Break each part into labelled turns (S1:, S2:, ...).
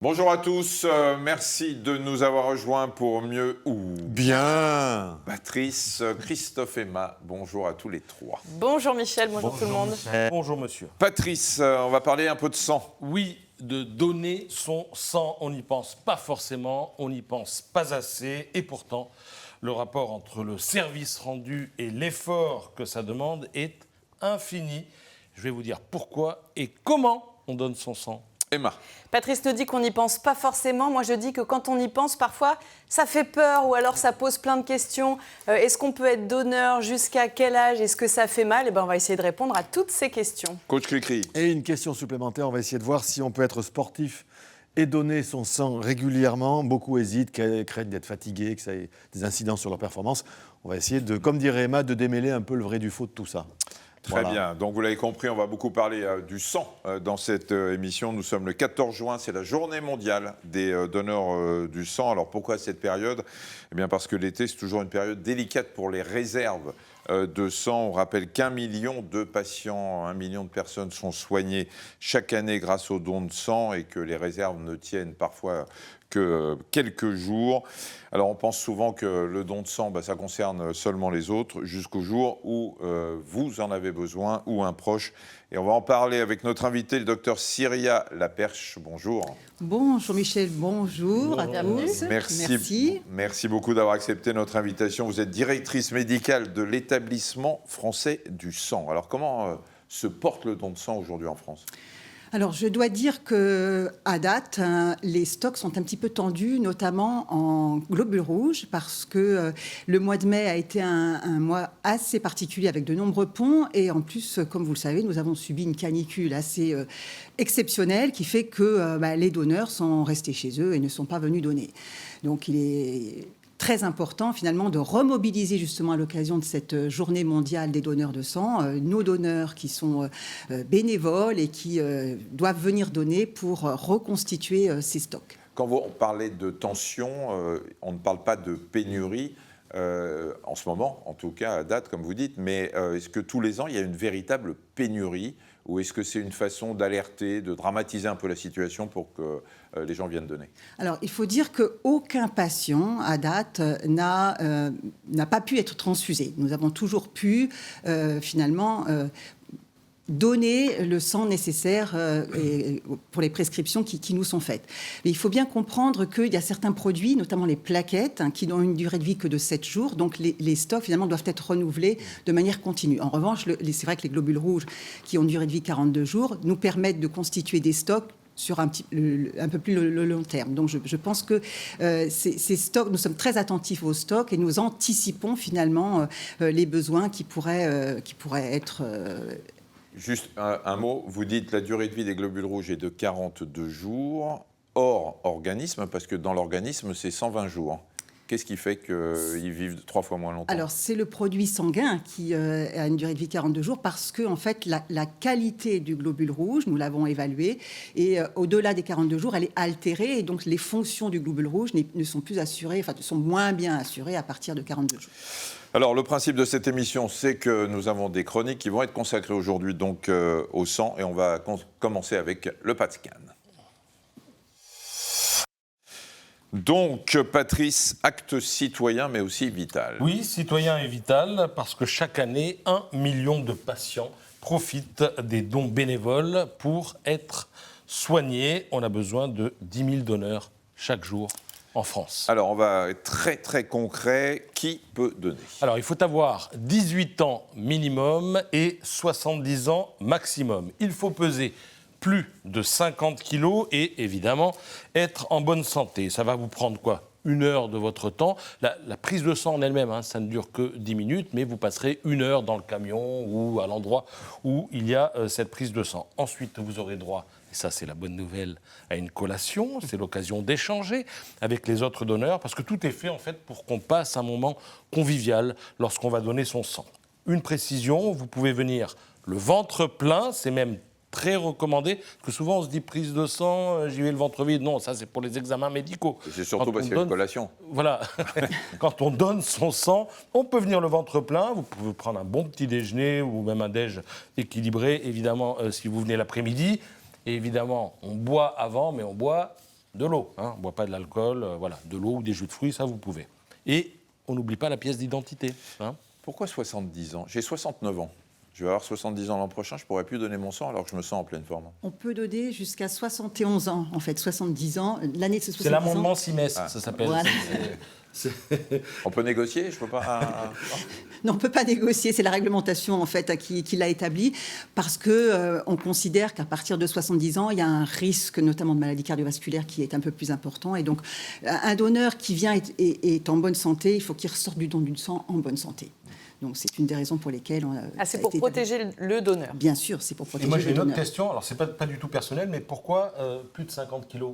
S1: Bonjour à tous, merci de nous avoir rejoints pour mieux ou
S2: Bien.
S1: Patrice, Christophe, Emma, bonjour à tous les trois.
S3: Bonjour Michel, bonjour tout le monde.
S4: Bonjour monsieur.
S1: Patrice, on va parler un peu de sang.
S4: Oui, de donner son sang, on n'y pense pas forcément, on n'y pense pas assez, et pourtant, le rapport entre le service rendu et l'effort que ça demande est infini. Je vais vous dire pourquoi et comment on donne son sang.
S1: Emma.
S3: Patrice nous dit qu'on n'y pense pas forcément. Moi, je dis que quand on y pense, parfois, ça fait peur ou alors ça pose plein de questions. Est-ce qu'on peut être donneur? Jusqu'à quel âge? Est-ce que ça fait mal? Eh ben, on va essayer de répondre à toutes ces questions.
S1: Coach Cricri.
S2: Et une question supplémentaire, on va essayer de voir si on peut être sportif et donner son sang régulièrement. Beaucoup hésitent, craignent d'être fatigués, que ça ait des incidences sur leur performance. On va essayer de, comme dirait Emma, de démêler un peu le vrai du faux de tout ça.
S1: Très
S2: Voilà.
S1: bien, donc vous l'avez compris, on va beaucoup parler du sang dans cette émission. Nous sommes le 14 juin, c'est la journée mondiale des donneurs du sang. Alors pourquoi cette période? Eh bien parce que l'été, c'est toujours une période délicate pour les réserves de sang. On rappelle qu'1 million de patients, 1 million de personnes sont soignées chaque année grâce aux dons de sang et que les réserves ne tiennent parfois que quelques jours. Alors on pense souvent que le don de sang, ça concerne seulement les autres, jusqu'au jour où vous en avez besoin ou un proche. Et on va en parler avec notre invité, le docteur Cyria Laperche. Bonjour.
S5: Bonjour Michel, bonjour à tous.
S1: Merci beaucoup d'avoir accepté notre invitation. Vous êtes directrice médicale de l'établissement français du sang. Alors comment se porte le don de sang aujourd'hui en France ?
S5: Alors je dois dire qu'à date, les stocks sont un petit peu tendus, notamment en globules rouges, parce que le mois de mai a été un mois assez particulier avec de nombreux ponts. Et en plus, comme vous le savez, nous avons subi une canicule assez exceptionnelle qui fait que les donneurs sont restés chez eux et ne sont pas venus donner. Donc il est très important finalement de remobiliser justement à l'occasion de cette journée mondiale des donneurs de sang, nos donneurs qui sont bénévoles et qui doivent venir donner pour reconstituer ces stocks.
S1: Quand vous parlez de tension, on ne parle pas de pénurie en ce moment, en tout cas à date comme vous dites, mais est-ce que tous les ans il y a une véritable pénurie ou est-ce que c'est une façon d'alerter, de dramatiser un peu la situation pour que les gens viennent donner?
S5: Alors, il faut dire qu'aucun patient, à date, n'a pas pu être transfusé. Nous avons toujours pu, finalement, donner le sang nécessaire pour les prescriptions qui nous sont faites. Mais il faut bien comprendre qu'il y a certains produits, notamment les plaquettes, qui n'ont une durée de vie que de 7 jours. Donc les stocks, finalement, doivent être renouvelés de manière continue. En revanche, c'est vrai que les globules rouges, qui ont une durée de vie 42 jours, nous permettent de constituer des stocks sur un peu plus le long terme. Donc je pense que ces stocks, nous sommes très attentifs aux stocks et nous anticipons finalement les besoins qui pourraient être...
S1: Juste un mot, vous dites la durée de vie des globules rouges est de 42 jours, hors organisme, parce que dans l'organisme, c'est 120 jours. Qu'est-ce qui fait qu'ils vivent 3 fois moins longtemps?
S5: Alors, c'est le produit sanguin qui a une durée de vie de 42 jours parce que, en fait, la qualité du globule rouge, nous l'avons évalué, et au-delà des 42 jours, elle est altérée, et donc les fonctions du globule rouge ne sont plus assurées, enfin, sont moins bien assurées à partir de 42 jours.
S1: Alors, le principe de cette émission, c'est que nous avons des chroniques qui vont être consacrées aujourd'hui donc au sang, et on va commencer avec le PATSCAN. Donc, Patrice, acte citoyen, mais aussi vital.
S4: Oui, citoyen et vital, parce que chaque année, 1 million de patients profitent des dons bénévoles pour être soignés. On a besoin de 10 000 donneurs chaque jour en France.
S1: Alors, on va être très, très concret. Qui peut donner?
S4: Alors, il faut avoir 18 ans minimum et 70 ans maximum. Il faut peser plus de 50 kilos et évidemment être en bonne santé. Ça va vous prendre quoi? 1 heure de votre temps. La prise de sang en elle-même, ça ne dure que 10 minutes, mais vous passerez 1 heure dans le camion ou à l'endroit où il y a cette prise de sang. Ensuite, vous aurez droit, et ça c'est la bonne nouvelle, à une collation. C'est l'occasion d'échanger avec les autres donneurs, parce que tout est fait en fait pour qu'on passe un moment convivial lorsqu'on va donner son sang. Une précision, vous pouvez venir le ventre plein, c'est même très recommandé, parce que souvent on se dit prise de sang, j'y vais le ventre vide. Non, ça c'est pour les examens médicaux.
S1: C'est surtout parce qu'il y a une collation.
S4: Voilà, quand on donne son sang, on peut venir le ventre plein, vous pouvez prendre un bon petit déjeuner ou même un déj équilibré, évidemment, si vous venez l'après-midi. Et évidemment, on boit avant, mais on boit de l'eau. Hein. On ne boit pas de l'alcool, voilà, de l'eau ou des jus de fruits, ça vous pouvez. Et on n'oublie pas la pièce d'identité. Hein.
S1: Pourquoi 70 ans? J'ai 69 ans. Je vais avoir 70 ans l'an prochain, je ne pourrais plus donner mon sang alors que je me sens en pleine forme.
S5: On peut donner jusqu'à 71 ans, en fait, 70 ans. L'année de 70 ans.
S4: C'est l'amendement Simès, ça s'appelle.
S5: Voilà.
S1: On peut négocier? Je peux pas.
S5: Non, on ne peut pas négocier, c'est la réglementation en fait qui l'a établi, parce que on considère qu'à partir de 70 ans, il y a un risque notamment de maladie cardiovasculaire qui est un peu plus important. Et donc, un donneur qui vient est en bonne santé, il faut qu'il ressorte du don du sang en bonne santé. Donc, c'est une des raisons pour lesquelles on a.
S3: Ah, c'est pour protéger le donneur.
S5: Bien sûr, c'est pour
S4: Et
S5: protéger
S4: moi, j'ai
S5: le
S4: une autre
S5: donneur.
S4: question. Alors, c'est pas du tout personnel, mais pourquoi plus de 50 kilos?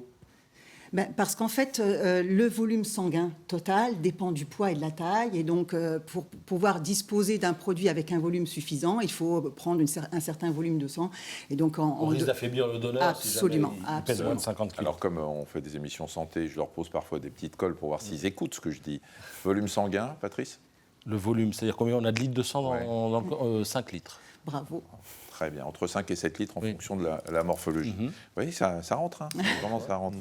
S5: Parce qu'en fait, le volume sanguin total dépend du poids et de la taille. Et donc, pour pouvoir disposer d'un produit avec un volume suffisant, il faut prendre un certain volume de sang. Et donc,
S4: On risque d'affaiblir le donneur
S5: Absolument,
S4: si jamais il pèse moins de 50 kilos.
S1: Alors, comme on fait des émissions santé, je leur pose parfois des petites colles pour voir s'ils écoutent ce que je dis. Volume sanguin, Patrice?
S4: Le volume, c'est-à-dire combien on a de litres de sang dans le corps? 5 litres.
S5: Bravo.
S1: Très bien, entre 5 et 7 litres en
S4: Oui.
S1: fonction de la morphologie. Oui, ça rentre, hein. Vraiment, ça rentre.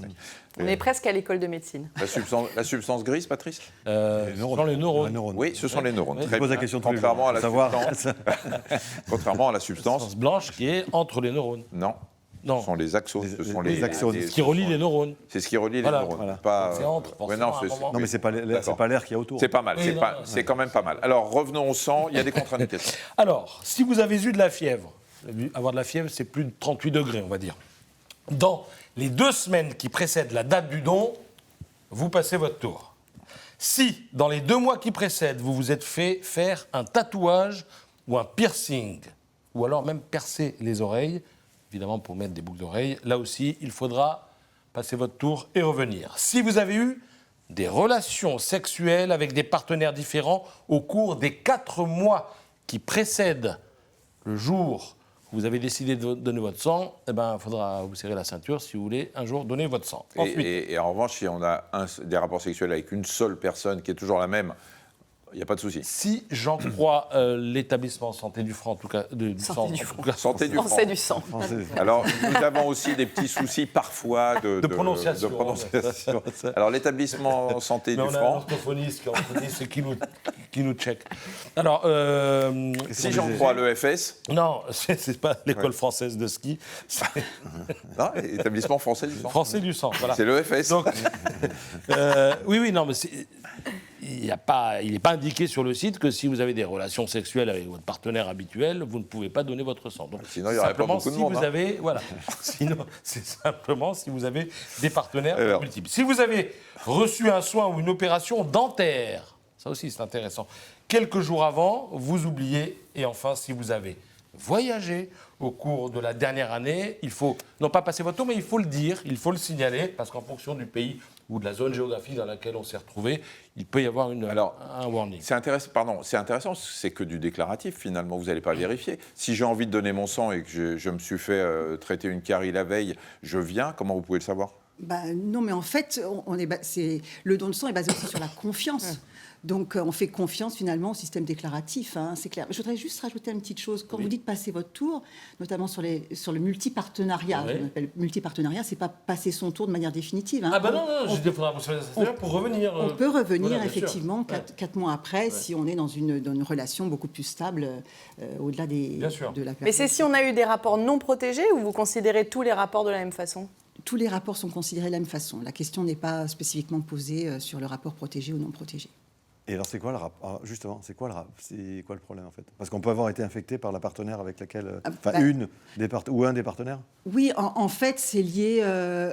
S3: On est presque à l'école de médecine.
S1: La substance grise, Patrice?
S4: Dans les neurones.
S1: Oui, ce sont les neurones.
S4: Oui.
S1: Très
S2: Je pose la
S1: bien.
S2: question tous les
S1: Contrairement
S2: jours,
S1: à la
S2: savoir.
S1: Contrairement à la substance,
S4: Substance blanche qui est entre les neurones.
S1: non.
S4: Non.
S1: Ce sont les axones. Ce sont
S2: les axones.
S4: Ce qui relie les neurones.
S1: C'est ce qui relie
S4: Voilà.
S1: les neurones.
S2: Voilà.
S1: Pas,
S4: C'est entre,
S1: ouais,
S4: forcément,
S1: non,
S4: à un moment.
S2: Non, mais c'est pas l'air qu'il y a autour.
S1: c'est pas mal.
S4: Oui,
S1: C'est quand même pas mal. Alors, revenons au sang. Il y a des contre-indications.
S4: Alors, si vous avez eu de la fièvre, avoir de la fièvre, c'est plus de 38 degrés, on va dire. Dans les 2 semaines qui précèdent la date du don, vous passez votre tour. Si, dans les 2 mois qui précèdent, vous vous êtes fait faire un tatouage ou un piercing, ou alors même percer les oreilles, évidemment pour mettre des boucles d'oreilles, là aussi, il faudra passer votre tour et revenir. Si vous avez eu des relations sexuelles avec des partenaires différents au cours des 4 mois qui précèdent le jour où vous avez décidé de donner votre sang, eh ben, il faudra vous serrer la ceinture si vous voulez un jour donner votre sang. Ensuite,
S1: Et en revanche, si on a des rapports sexuels avec une seule personne qui est toujours la même, il n'y a pas de souci.
S4: si j'en crois l'établissement Santé du Franc, en tout cas, du
S3: Santé
S4: sang,
S3: du
S4: en
S3: Franc.
S4: tout cas,
S1: Santé du
S3: On
S1: franc.
S3: sait du sang.
S1: Alors, nous avons aussi des petits soucis parfois de
S4: prononciation.
S1: prononciation. Alors, l'établissement Santé
S4: mais
S1: du
S4: on a un
S1: Franc,
S4: orthophoniste qui est entre 10 et qui nous check. Alors,
S1: si j'en crois l'EFS,
S4: non, c'est pas l'école française de ski, c'est
S1: non, établissement français du sang.
S4: français du sang. Voilà.
S1: C'est l'EFS.
S4: Donc, oui, non, mais il n'est pas indiqué sur le site que si vous avez des relations sexuelles avec votre partenaire habituel, vous ne pouvez pas donner votre sang. Donc,
S1: Sinon, il y aurait pas
S4: simplement,
S1: beaucoup de
S4: si
S1: monde,
S4: vous
S1: hein.
S4: avez, voilà. Sinon, c'est simplement si vous avez des partenaires
S1: Alors.
S4: multiples. Si vous avez reçu un soin ou une opération dentaire, ça aussi c'est intéressant, quelques jours avant, vous oubliez. Et enfin, si vous avez voyagé au cours de la dernière année, il faut non pas passer votre tour, mais il faut le dire, il faut le signaler, parce qu'en fonction du pays ou de la zone géographique dans laquelle on s'est retrouvé, il peut y avoir un warning.
S1: C'est intéressant, c'est que du déclaratif finalement, vous n'allez pas vérifier. Si j'ai envie de donner mon sang et que je me suis fait traiter une carie la veille, je viens, comment vous pouvez le savoir?
S5: Non, mais en fait, le don de sang est basé aussi sur la confiance. Donc, on fait confiance finalement au système déclaratif, hein, c'est clair. Je voudrais juste rajouter une petite chose. Quand vous dites passer votre tour, notamment sur le multipartenariat,
S4: Oui.
S5: on appelle multipartenariat, c'est pas passer son tour de manière définitive. Hein.
S4: Ah ben non, il faudra vous faire pour revenir.
S5: On peut revenir
S4: voilà, bien sûr.
S5: effectivement 4 mois après si on est dans une relation beaucoup plus stable au-delà
S4: Bien sûr.
S5: de la période.
S3: Mais c'est si on a eu des rapports non protégés ou vous considérez tous les rapports de la même façon?
S5: Tous les rapports sont considérés de la même façon. La question n'est pas spécifiquement posée sur le rapport protégé ou non protégé.
S2: Et alors, c'est quoi le rapport? Justement, c'est quoi le problème en fait? Parce qu'on peut avoir été infecté par la partenaire avec laquelle. Ou un des partenaires?
S5: Oui, en fait, c'est lié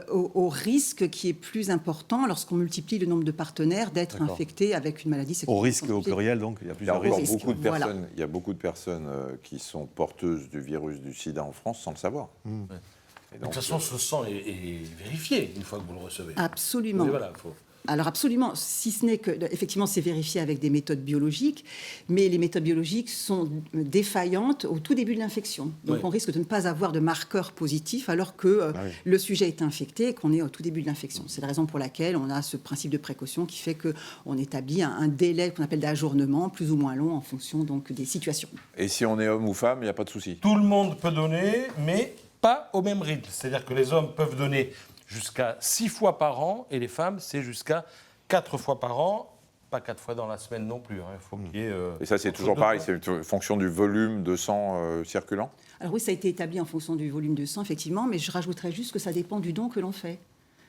S5: au risque qui est plus important lorsqu'on multiplie le nombre de partenaires d'être
S2: D'accord.
S5: infectés avec une maladie sexuelle.
S2: Au risque au pluriel, donc, il y a
S1: Il y a
S2: plusieurs
S1: encore
S2: risques.
S1: beaucoup de
S5: Voilà.
S1: personnes, il y a beaucoup de personnes qui sont porteuses du virus du sida en France sans le savoir. Et
S4: De
S1: donc,
S4: toute façon, ce sang est vérifié une fois que vous le recevez.
S5: Absolument.
S4: Oui, voilà, faut...
S5: Alors absolument, si ce n'est que, effectivement, c'est vérifié avec des méthodes biologiques, mais les méthodes biologiques sont défaillantes au tout début de l'infection. Donc
S4: Oui.
S5: on risque de ne pas avoir de marqueurs positifs alors que
S2: oui.
S5: le sujet est infecté et qu'on est au tout début de l'infection. C'est la raison pour laquelle on a ce principe de précaution qui fait qu'on établit un délai qu'on appelle d'ajournement, plus ou moins long en fonction donc, des situations.
S1: et si on est homme ou femme, il n'y a pas de souci.
S4: Tout le monde peut donner, mais pas au même rythme. C'est-à-dire que les hommes peuvent donner jusqu'à 6 fois par an et les femmes, c'est jusqu'à 4 fois par an. Pas 4 fois dans la semaine non plus. Il faut qu'il y ait,
S1: Et ça, c'est
S4: entre
S1: toujours
S4: deux
S1: pareil,
S4: fois.
S1: c'est une fonction du volume de sang circulant?
S5: Alors oui, ça a été établi en fonction du volume de sang, effectivement, mais je rajouterais juste que ça dépend du don que l'on fait.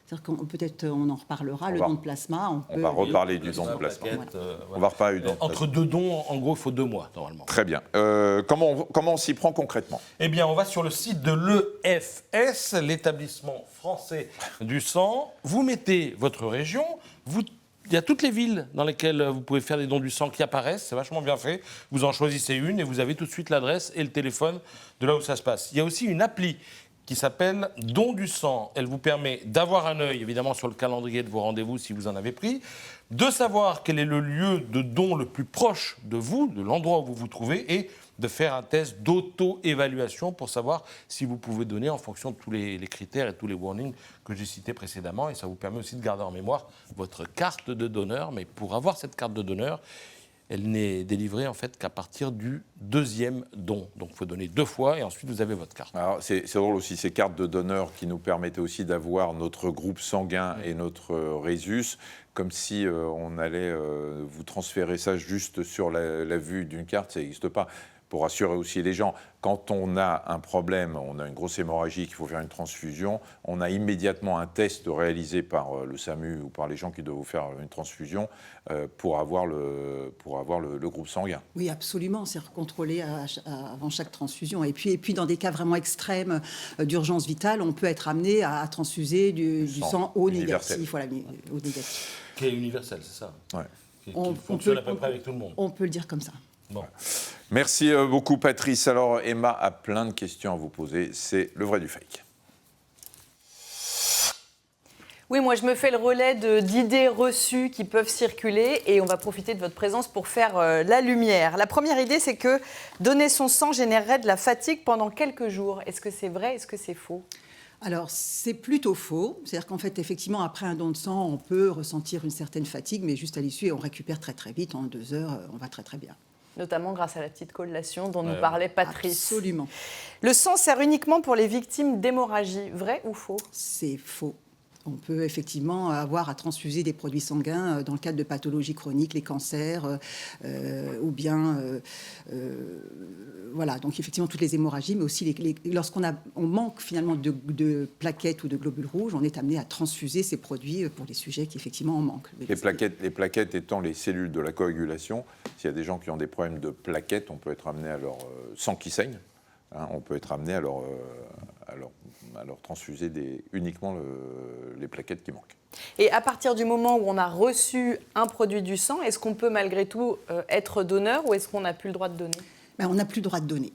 S5: C'est-à-dire qu'on peut-être on en reparlera, le don de plasma.
S1: On va reparler du don de plasma. On va reparler du don de plasma.
S4: Entre 2 dons, en gros, il faut 2 mois, normalement.
S1: Très bien. Comment on s'y prend concrètement?
S4: Eh bien, on va sur le site de l'EFS, l'établissement français du sang. Vous mettez votre région, il y a toutes les villes dans lesquelles vous pouvez faire des dons du sang qui apparaissent, c'est vachement bien fait. Vous en choisissez une et vous avez tout de suite l'adresse et le téléphone de là où ça se passe. Il y a aussi une appli qui s'appelle Don du sang. Elle vous permet d'avoir un œil, évidemment, sur le calendrier de vos rendez-vous si vous en avez pris, de savoir quel est le lieu de don le plus proche de vous, de l'endroit où vous vous trouvez, et de faire un test d'auto-évaluation pour savoir si vous pouvez donner en fonction de tous les critères et tous les warnings que j'ai cités précédemment. Et ça vous permet aussi de garder en mémoire votre carte de donneur. Mais pour avoir cette carte de donneur, elle n'est délivrée en fait qu'à partir du 2e don. Donc il faut donner 2 fois et ensuite vous avez votre carte.
S1: Alors, c'est drôle aussi, ces cartes de donneurs qui nous permettaient aussi d'avoir notre groupe sanguin et notre résus, comme si on allait vous transférer ça juste sur la vue d'une carte, ça n'existe pas. Pour rassurer aussi les gens, quand on a un problème, on a une grosse hémorragie, qu'il faut faire une transfusion, on a immédiatement un test réalisé par le SAMU ou par les gens qui doivent vous faire une transfusion pour avoir le groupe sanguin.
S5: Oui, absolument, c'est recontrôlé avant chaque transfusion. Et puis dans des cas vraiment extrêmes d'urgence vitale, on peut être amené à transfuser du sang O négatif. Voilà, O négatif.
S4: Qui est universel, c'est ça?
S1: Ouais.
S4: Qui fonctionne à peu près avec tout le monde.
S5: On peut le dire comme ça.
S4: Bon.
S1: Merci beaucoup Patrice. Alors Emma a plein de questions à vous poser, c'est le vrai du fake.
S3: Oui, moi je me fais le relais d'idées reçues qui peuvent circuler et on va profiter de votre présence pour faire la lumière. La première idée, c'est que donner son sang générerait de la fatigue pendant quelques jours. Est-ce que c'est vrai? Est-ce que c'est faux?
S5: Alors, c'est plutôt faux. C'est-à-dire qu'en fait, effectivement, après un don de sang, on peut ressentir une certaine fatigue, mais juste à l'issue, on récupère très très vite. En 2 heures, on va très très bien.
S3: Notamment grâce à la petite collation dont nous parlait Patrice.
S5: Absolument.
S3: Le sang sert uniquement pour les victimes d'hémorragie. Vrai ou faux?
S5: C'est faux. On peut effectivement avoir à transfuser des produits sanguins dans le cadre de pathologies chroniques, les cancers, ou bien... voilà, donc effectivement toutes les hémorragies, mais aussi lorsqu'on manque finalement de plaquettes ou de globules rouges, on est amené à transfuser ces produits pour les sujets qui effectivement en manquent.
S1: Les plaquettes étant les cellules de la coagulation, s'il y a des gens qui ont des problèmes de plaquettes, on peut être amené à leur sang qui saigne. On peut être amené à leur transfuser uniquement les plaquettes qui manquent.
S3: Et à partir du moment où on a reçu un produit du sang, est-ce qu'on peut malgré tout être donneur ou est-ce qu'on n'a plus le droit de donner?
S5: On n'a plus le droit de donner.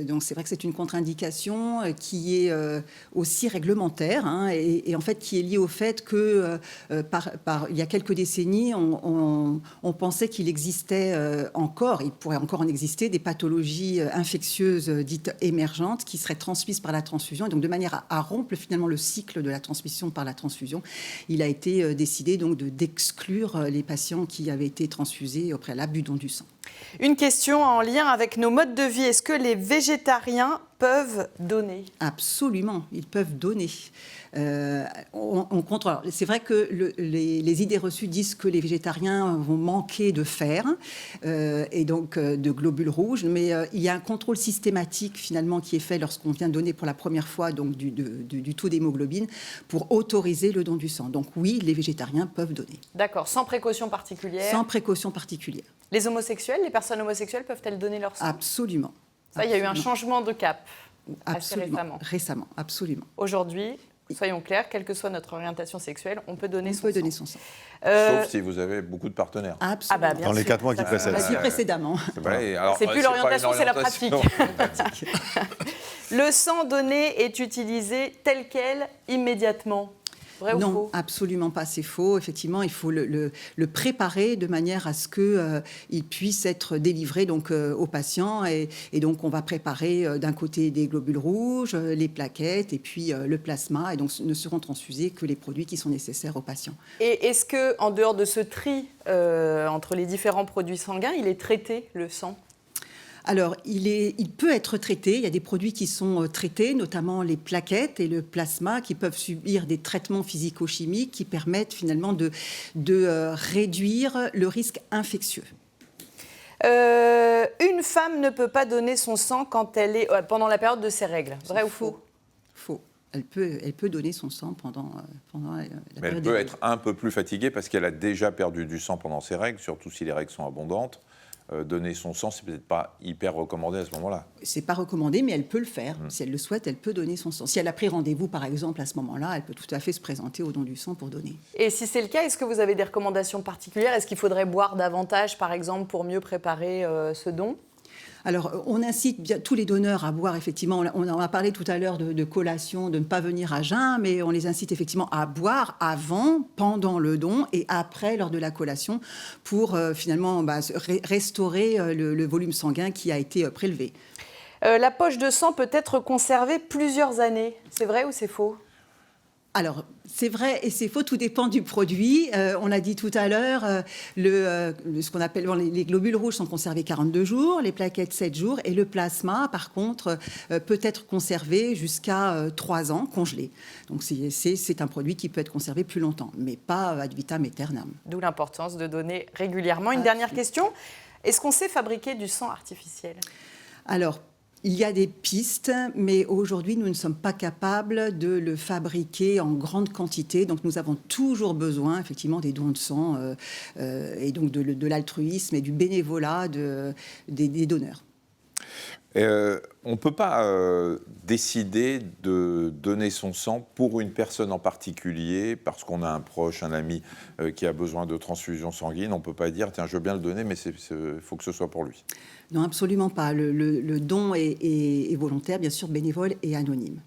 S5: Donc c'est vrai que c'est une contre-indication qui est aussi réglementaire et en fait qui est liée au fait que il y a quelques décennies, on pensait qu'il existait il pourrait encore en exister des pathologies infectieuses dites émergentes qui seraient transmises par la transfusion. Et donc de manière à rompre finalement le cycle de la transmission par la transfusion, il a été décidé donc d'exclure les patients qui avaient été transfusés au préalable du don du sang.
S3: Une question en lien avec nos modes de vie. Est-ce que les végétariens peuvent donner?
S5: Absolument, ils peuvent donner. On contrôle. C'est vrai que les idées reçues disent que les végétariens vont manquer de fer et donc de globules rouges, mais il y a un contrôle systématique finalement qui est fait lorsqu'on vient donner pour la première fois donc du taux d'hémoglobine pour autoriser le don du sang. Donc oui, les végétariens peuvent donner.
S3: D'accord, sans précaution particulière?
S5: Sans précaution particulière.
S3: Les homosexuels, les personnes homosexuelles peuvent-elles donner leur sang?
S5: Absolument.
S3: Ça, il y a eu un changement de cap assez
S5: Absolument.
S3: récemment.
S5: Récemment, absolument.
S3: Aujourd'hui, soyons clairs, quelle que soit notre orientation sexuelle, on peut donner son sang.
S1: Sauf si vous avez beaucoup de partenaires.
S5: Absolument.
S3: Ah bah, bien
S2: Dans les
S3: sûr.
S2: 4 mois qui précèdent.
S5: On l'a dit précédemment.
S3: C'est plus l'orientation, c'est la pratique. Le sang donné est utilisé tel quel immédiatement? Vrai ou
S5: Non,
S3: faux?
S5: absolument pas, c'est faux. Effectivement, il faut le préparer de manière à ce qu'il puisse être délivré donc, au patient. Et donc, on va préparer d'un côté des globules rouges, les plaquettes et puis le plasma. Et donc, ne seront transfusés que les produits qui sont nécessaires au patient.
S3: Et est-ce qu'en dehors de ce tri entre les différents produits sanguins, il est traité, le sang?
S5: Alors, il peut être traité. Il y a des produits qui sont traités, notamment les plaquettes et le plasma, qui peuvent subir des traitements physico-chimiques qui permettent finalement de réduire le risque infectieux.
S3: Une femme ne peut pas donner son sang quand elle est pendant la période de ses règles. Vrai ou faux?
S5: Faux. Elle peut donner son sang pendant la
S1: Mais elle
S5: période
S1: peut
S5: des
S1: être un peu plus fatiguée parce qu'elle a déjà perdu du sang pendant ses règles, surtout si les règles sont abondantes. Donner son sang, c'est peut-être pas hyper recommandé à ce moment-là.
S5: C'est pas recommandé, mais elle peut le faire. Si elle le souhaite, elle peut donner son sang. Si elle a pris rendez-vous, par exemple, à ce moment-là, elle peut tout à fait se présenter au don du sang pour donner.
S3: Et si c'est le cas, est-ce que vous avez des recommandations particulières? Est-ce qu'il faudrait boire davantage, par exemple, pour mieux préparer ce don?
S5: Alors, on incite bien tous les donneurs à boire, effectivement, on en a parlé tout à l'heure de collation, de ne pas venir à jeun, mais on les incite effectivement à boire avant, pendant le don et après, lors de la collation, pour finalement restaurer le volume sanguin qui a été prélevé.
S3: La poche de sang peut être conservée plusieurs années. C'est vrai ou c'est faux?
S5: Alors, c'est vrai et c'est faux, tout dépend du produit. On l'a dit tout à l'heure, ce qu'on appelle les globules rouges sont conservés 42 jours, les plaquettes 7 jours, et le plasma, par contre, peut être conservé jusqu'à 3 ans, congelé. Donc, c'est un produit qui peut être conservé plus longtemps, mais pas ad vitam aeternam.
S3: D'où l'importance de donner régulièrement. Une dernière question. Est-ce qu'on sait fabriquer du sang artificiel?
S5: Alors, il y a des pistes, mais aujourd'hui, nous ne sommes pas capables de le fabriquer en grande quantité. Donc, nous avons toujours besoin, effectivement, des dons de sang et donc de l'altruisme et du bénévolat des donneurs.
S1: On ne peut pas décider de donner son sang pour une personne en particulier, parce qu'on a un proche, un ami qui a besoin de transfusion sanguine. On ne peut pas dire, tiens, je veux bien le donner, mais il faut que ce soit pour lui.
S5: Non, absolument pas. Le don est volontaire, bien sûr, bénévole et anonyme.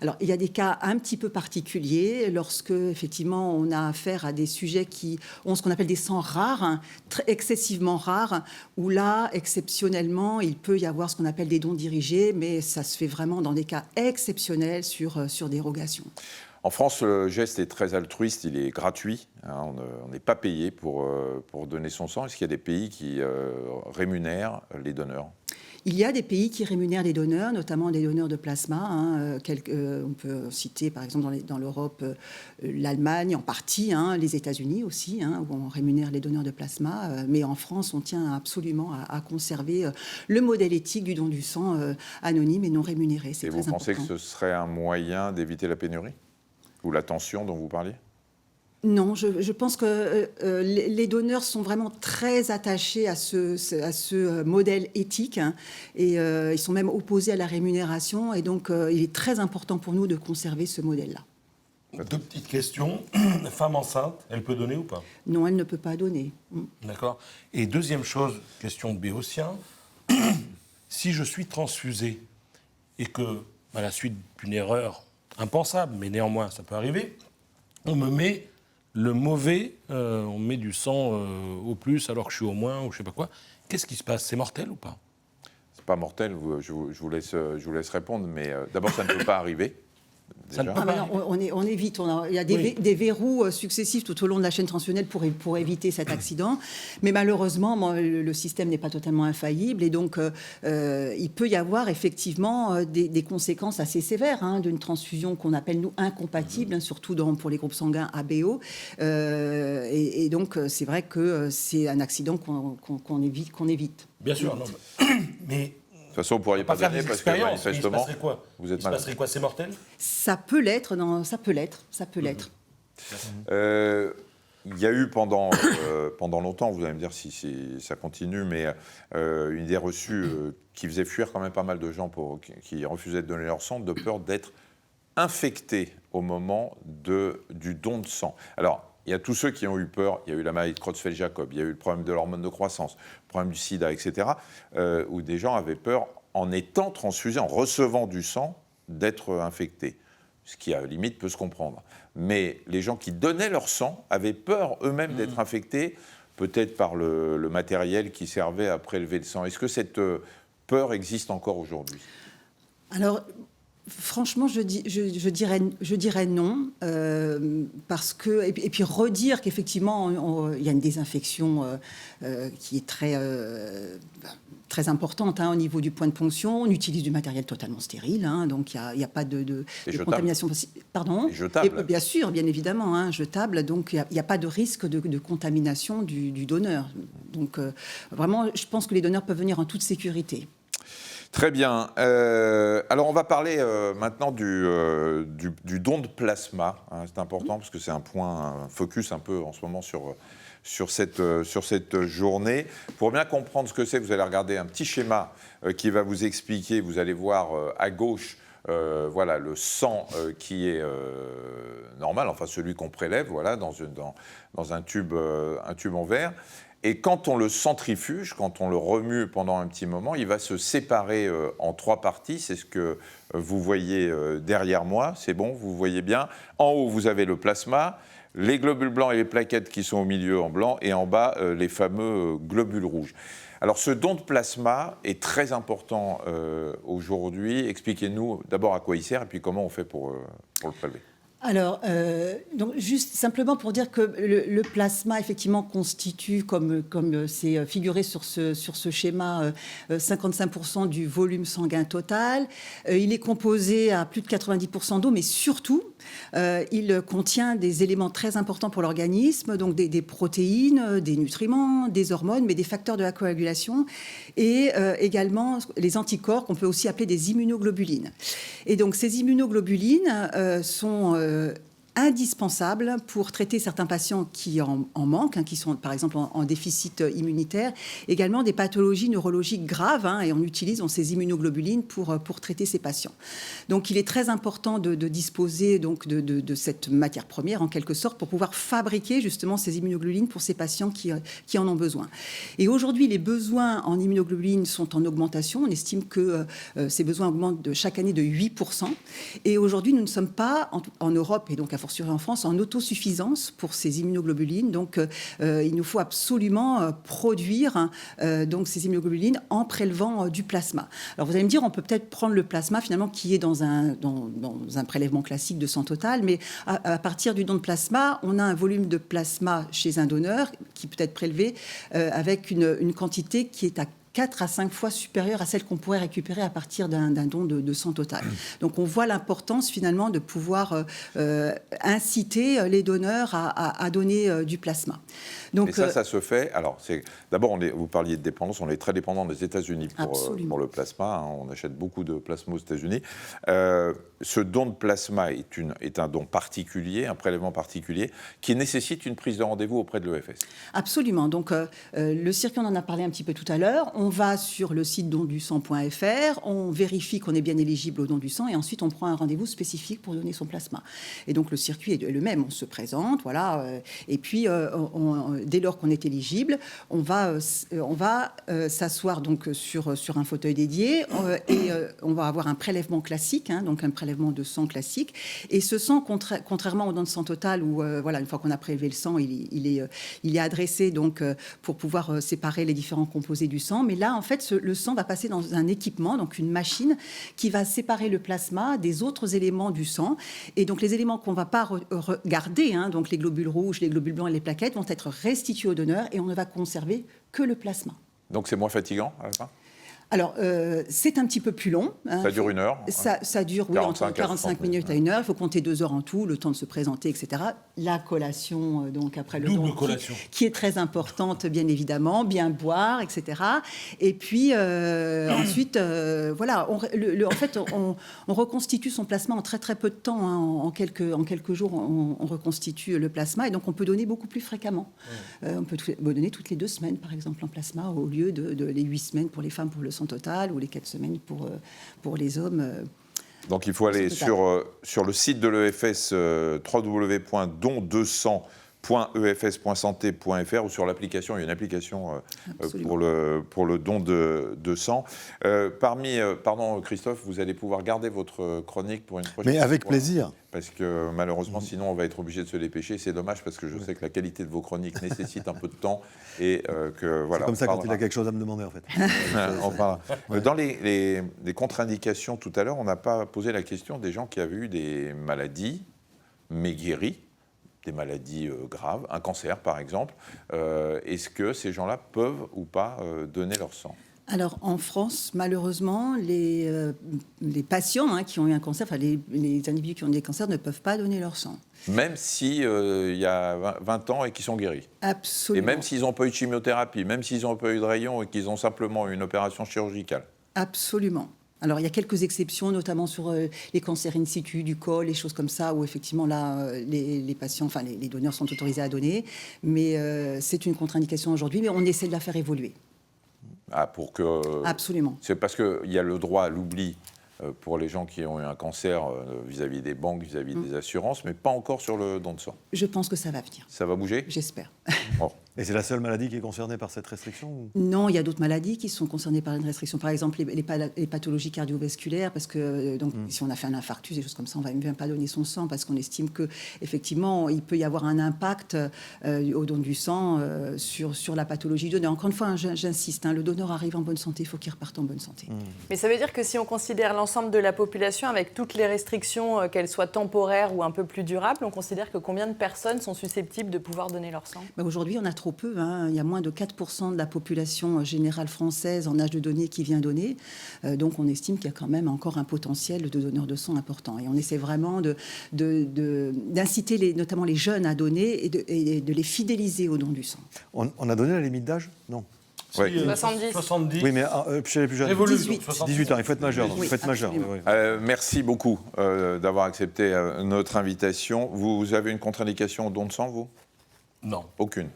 S5: Alors, il y a des cas un petit peu particuliers lorsque, effectivement, on a affaire à des sujets qui ont ce qu'on appelle des sangs rares, excessivement rares, où là, exceptionnellement, il peut y avoir ce qu'on appelle des dons dirigés, mais ça se fait vraiment dans des cas exceptionnels sur dérogation.
S1: En France, le geste est très altruiste, il est gratuit. Hein, on n'est pas payé pour donner son sang. Est-ce qu'il y a des pays qui rémunèrent les donneurs ?
S5: Il y a des pays qui rémunèrent les donneurs, notamment des donneurs de plasma. On peut citer, par exemple, dans l'Europe, l'Allemagne en partie, les États-Unis aussi, où on rémunère les donneurs de plasma. Mais en France, on tient absolument à conserver le modèle éthique du don du sang anonyme et non rémunéré. C'est très important.
S1: Et vous pensez que ce serait un moyen d'éviter la pénurie ? Ou la tension dont vous parliez ?
S5: Non, je pense que les donneurs sont vraiment très attachés à ce modèle éthique et ils sont même opposés à la rémunération et donc il est très important pour nous de conserver ce modèle-là.
S4: Deux petites questions. Femme enceinte, elle peut donner ou pas?
S5: Non, elle ne peut pas donner.
S4: D'accord. Et deuxième chose, question de béotien. Si je suis transfusé et que, à la suite d'une erreur impensable, mais néanmoins ça peut arriver, on me met le mauvais, on met du sang au plus alors que je suis au moins ou je sais pas quoi. Qu'est-ce qui se passe? C'est mortel ou pas?
S1: C'est pas mortel, je vous laisse répondre, mais d'abord ça ne peut pas arriver.
S4: Ça ne peut pas arriver.
S5: On évite. Il y a des verrous successifs tout au long de la chaîne transfusionnelle pour éviter cet accident. Mais malheureusement, le système n'est pas totalement infaillible. Et donc, il peut y avoir effectivement des conséquences assez sévères d'une transfusion qu'on appelle, nous, incompatible, surtout pour les groupes sanguins ABO. Et donc, c'est vrai que c'est un accident qu'on évite.
S4: Bien sûr, non. Mais
S1: de toute façon, vous ne pourriez pas donner parce que manifestement,
S4: vous êtes malade. Il se passerait quoi? C'est mortel?
S5: Ça peut l'être, non, ça peut l'être.
S1: Il y a eu pendant longtemps, vous allez me dire si ça continue, mais une idée reçue qui faisait fuir quand même pas mal de gens qui refusaient de donner leur sang, de peur d'être infectés au moment du don de sang. Alors, il y a tous ceux qui ont eu peur, il y a eu la maladie de Creutzfeldt-Jakob, il y a eu le problème de l'hormone de croissance, le problème du sida, etc., où des gens avaient peur, en étant transfusés, en recevant du sang, d'être infectés. Ce qui, à la limite, peut se comprendre. Mais les gens qui donnaient leur sang avaient peur eux-mêmes d'être infectés, peut-être par le matériel qui servait à prélever le sang. Est-ce que cette peur existe encore aujourd'hui ?
S5: Alors, Franchement, je dirais non, parce que et puis redire qu'effectivement il y a une désinfection qui est très importante au niveau du point de ponction. On utilise du matériel totalement stérile, donc il n'y a pas de contamination possible. Pardon.
S1: Et jetable.
S5: Bien sûr, bien évidemment, jetable. Donc il n'y a pas de risque de contamination du donneur. Donc vraiment, je pense que les donneurs peuvent venir en toute sécurité.
S1: Très bien. Alors, on va parler maintenant du don de plasma. C'est important parce que c'est un focus un peu en ce moment sur cette journée. Pour bien comprendre ce que c'est, vous allez regarder un petit schéma qui va vous expliquer. Vous allez voir à gauche voilà, le sang qui est normal, enfin celui qu'on prélève voilà, dans un tube en verre. Et quand on le centrifuge, quand on le remue pendant un petit moment, il va se séparer en 3 parties. C'est ce que vous voyez derrière moi. C'est bon, vous voyez bien. En haut, vous avez le plasma, les globules blancs et les plaquettes qui sont au milieu en blanc, et en bas, les fameux globules rouges. Alors, ce don de plasma est très important aujourd'hui. Expliquez-nous d'abord à quoi il sert et puis comment on fait pour le prélever.
S5: Alors, donc juste simplement pour dire que le plasma, effectivement, constitue, comme c'est figuré sur ce schéma, 55% du volume sanguin total. Il est composé à plus de 90% d'eau, mais surtout, il contient des éléments très importants pour l'organisme, donc des protéines, des nutriments, des hormones, mais des facteurs de la coagulation et également les anticorps qu'on peut aussi appeler des immunoglobulines. Et donc, ces immunoglobulines sont indispensable pour traiter certains patients qui en manquent, qui sont par exemple en déficit immunitaire, également des pathologies neurologiques graves, et on utilise ces immunoglobulines pour traiter ces patients. Donc il est très important de disposer donc de cette matière première en quelque sorte pour pouvoir fabriquer justement ces immunoglobulines pour ces patients qui en ont besoin. Et aujourd'hui, les besoins en immunoglobulines sont en augmentation. On estime que ces besoins augmentent chaque année de 8%. Et aujourd'hui, nous ne sommes pas en Europe et donc à fortiori en France en autosuffisance pour ces immunoglobulines. Donc, il nous faut absolument produire donc ces immunoglobulines en prélevant du plasma. Alors, vous allez me dire, on peut peut-être prendre le plasma finalement qui est dans un prélèvement classique de sang total, mais à partir du don de plasma, on a un volume de plasma chez un donneur qui peut être prélevé avec une quantité qui est à 4 à 5 fois supérieure à celle qu'on pourrait récupérer à partir d'un don de sang total. Donc on voit l'importance finalement de pouvoir inciter les donneurs à donner du plasma. Donc,
S1: et ça se fait. Alors, d'abord, vous parliez de dépendance, on est très dépendant des États-Unis pour le plasma. On achète beaucoup de plasma aux États-Unis. Ce don de plasma est un don particulier, un prélèvement particulier, qui nécessite une prise de rendez-vous auprès de l'EFS.
S5: Absolument. Donc, le circuit, on en a parlé un petit peu tout à l'heure. On va sur le site dondusang.fr, on vérifie qu'on est bien éligible au don du sang et ensuite on prend un rendez-vous spécifique pour donner son plasma. Et donc, le circuit est le même. On se présente, voilà. Et puis, dès lors qu'on est éligible, on va s'asseoir donc sur un fauteuil dédié et on va avoir un prélèvement classique, donc un prélèvement de sang classique. Et ce sang, contrairement au don de sang total, où voilà, une fois qu'on a prélevé le sang, il est adressé donc pour pouvoir séparer les différents composés du sang. Mais là, en fait, le sang va passer dans un équipement, donc une machine qui va séparer le plasma des autres éléments du sang. Et donc les éléments qu'on ne va pas regarder, donc les globules rouges, les globules blancs et les plaquettes, vont être restitués au donneur et on ne va conserver que le plasma.
S1: Donc c'est moins fatigant à la fin ?
S5: Alors, c'est un petit peu plus long.
S1: Ça dure 1 heure.
S5: Ça dure, oui, entre 45 minutes à 1 heure. Il faut compter 2 heures en tout, le temps de se présenter, etc. La collation, donc après le don, qui est très importante, bien évidemment, bien boire, etc. Et puis, ensuite, voilà, en fait, on reconstitue son plasma en très, très peu de temps. En quelques jours, on reconstitue le plasma. Et donc, on peut donner beaucoup plus fréquemment. On peut donner toutes les 2 semaines, par exemple, en plasma, au lieu de les 8 semaines pour les femmes pour le sang total ou les 4 semaines pour les hommes.
S1: Donc il faut aller sur le site de l'EFS, www.don200.fr, .efs.santé.fr ou sur l'application, il y a une application
S5: Absolument.
S1: pour le don de sang. Pardon Christophe, vous allez pouvoir garder votre chronique pour une prochaine
S2: Mais avec
S1: fois.
S2: plaisir.
S1: Parce que malheureusement, sinon, on va être obligé de se dépêcher. C'est dommage parce que je sais que la qualité de vos chroniques nécessite un peu de temps et que voilà.
S2: C'est comme ça
S1: on
S2: quand il a quelque chose à me demander, en fait.
S1: on parlera. Dans les contre-indications tout à l'heure, on n'a pas posé la question des gens qui avaient eu des maladies, mais guéries, des maladies graves, un cancer par exemple. Est-ce que ces gens-là peuvent ou pas donner leur sang ?
S5: Alors, en France, malheureusement, les patients qui ont eu un cancer, enfin les individus qui ont des cancers ne peuvent pas donner leur sang.
S1: Même si il y a 20 ans et qu'ils sont guéris.
S5: Absolument.
S1: Et même s'ils n'ont pas eu de chimiothérapie, même s'ils n'ont pas eu de rayon et qu'ils ont simplement eu une opération chirurgicale.
S5: Absolument. Alors, il y a quelques exceptions, notamment sur les cancers in situ du col, les choses comme ça, où effectivement, là, les patients, enfin, les donneurs sont autorisés à donner. Mais c'est une contre-indication aujourd'hui, mais on essaie de la faire évoluer.
S1: Ah, pour que...
S5: Absolument.
S1: C'est parce qu'il y a le droit à l'oubli pour les gens qui ont eu un cancer vis-à-vis des banques, vis-à-vis des assurances, mais pas encore sur le don de sang.
S5: Je pense que ça va venir.
S1: Ça va bouger ?
S5: J'espère.
S1: Bon.
S2: Et c'est la seule maladie qui est concernée par cette restriction ou...
S5: Non, il y a d'autres maladies qui sont concernées par une restriction. Par exemple, les pathologies cardiovasculaires, parce que donc, si on a fait un infarctus, des choses comme ça, on ne va même pas donner son sang parce qu'on estime qu'effectivement, il peut y avoir un impact au don du sang sur la pathologie du donneur. Encore une fois, j'insiste, le donneur arrive en bonne santé, il faut qu'il reparte en bonne santé.
S3: Mais ça veut dire que si on considère l'ensemble de la population avec toutes les restrictions, qu'elles soient temporaires ou un peu plus durables, on considère que combien de personnes sont susceptibles de pouvoir donner leur sang ?
S5: Aujourd'hui, on a trop peu. Il y a moins de 4% de la population générale française en âge de donner qui vient donner. Donc, on estime qu'il y a quand même encore un potentiel de donneurs de sang important. Et on essaie vraiment d'inciter notamment les jeunes à donner et de les fidéliser au don du sang.
S2: On a donné la limite d'âge ? Non.
S1: Oui.
S4: 70.
S2: Oui, mais chez les plus jeunes.
S4: Révolu,
S5: 18.
S4: donc 70.
S2: 18 ans, il faut être majeur. donc
S5: Oui,
S2: il faut être majeur.
S5: absolument.
S2: Oui, oui.
S1: Merci beaucoup d'avoir accepté notre invitation. Vous avez une contre-indication au don de sang, vous ?
S4: Non.
S1: Aucune.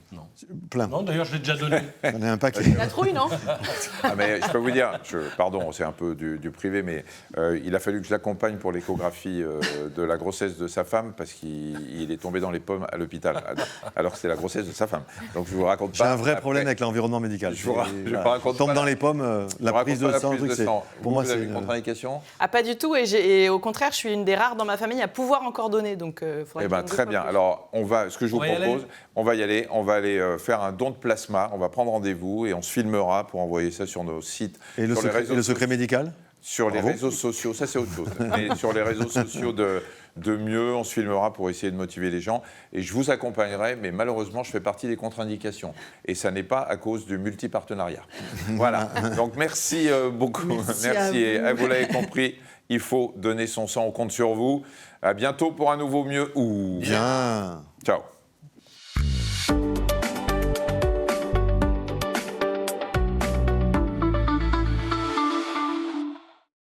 S2: Plein.
S4: Non, d'ailleurs, je l'ai déjà donné.
S2: On est un paquet.
S3: La trouille, non ?
S1: Ah, mais je peux vous dire, pardon, c'est un peu du privé, mais il a fallu que je l'accompagne pour l'échographie de la grossesse de sa femme parce qu'il est tombé dans les pommes à l'hôpital, alors que c'est la grossesse de sa femme. Donc je vous raconte
S2: J'ai
S1: pas.
S2: un vrai
S1: après,
S2: problème avec l'environnement médical.
S1: Je vous
S2: Voilà.
S1: raconte
S2: Tombe
S1: pas
S2: dans les pommes,
S1: je
S2: la
S1: vous raconte
S2: prise
S1: pas
S2: de
S1: la
S2: sang,
S1: prise
S2: truc,
S1: de
S2: c'est
S1: sang.
S2: pour moi
S1: vous avez
S2: c'est
S1: une contre-indication ?
S3: Ah, pas du tout. Et au contraire, je suis une des rares dans ma famille à pouvoir encore donner. Donc, faudrait
S1: Eh ben,
S3: que je
S1: très
S3: donne
S1: bien.
S3: plus.
S1: Alors, ce que je vous
S4: On va y
S1: propose,
S4: aller
S1: on va y aller. On va aller faire un don de plasma. On va prendre rendez-vous et on se filmera pour envoyer ça sur nos sites.
S2: Et le
S1: sur les
S2: secret,
S1: réseaux
S2: et le secret médical ?
S1: Sur les
S2: Bravo.
S1: réseaux sociaux, ça c'est autre chose. Mais sur les réseaux sociaux de mieux, on se filmera pour essayer de motiver les gens. Et je vous accompagnerai, mais malheureusement, je fais partie des contre-indications. Et ça n'est pas à cause du multipartenariat. Voilà. Donc merci beaucoup.
S5: Merci à vous.
S1: Et vous l'avez compris, il faut donner son sang, on compte sur vous. À bientôt pour un nouveau mieux.
S2: Bien.
S1: Ciao.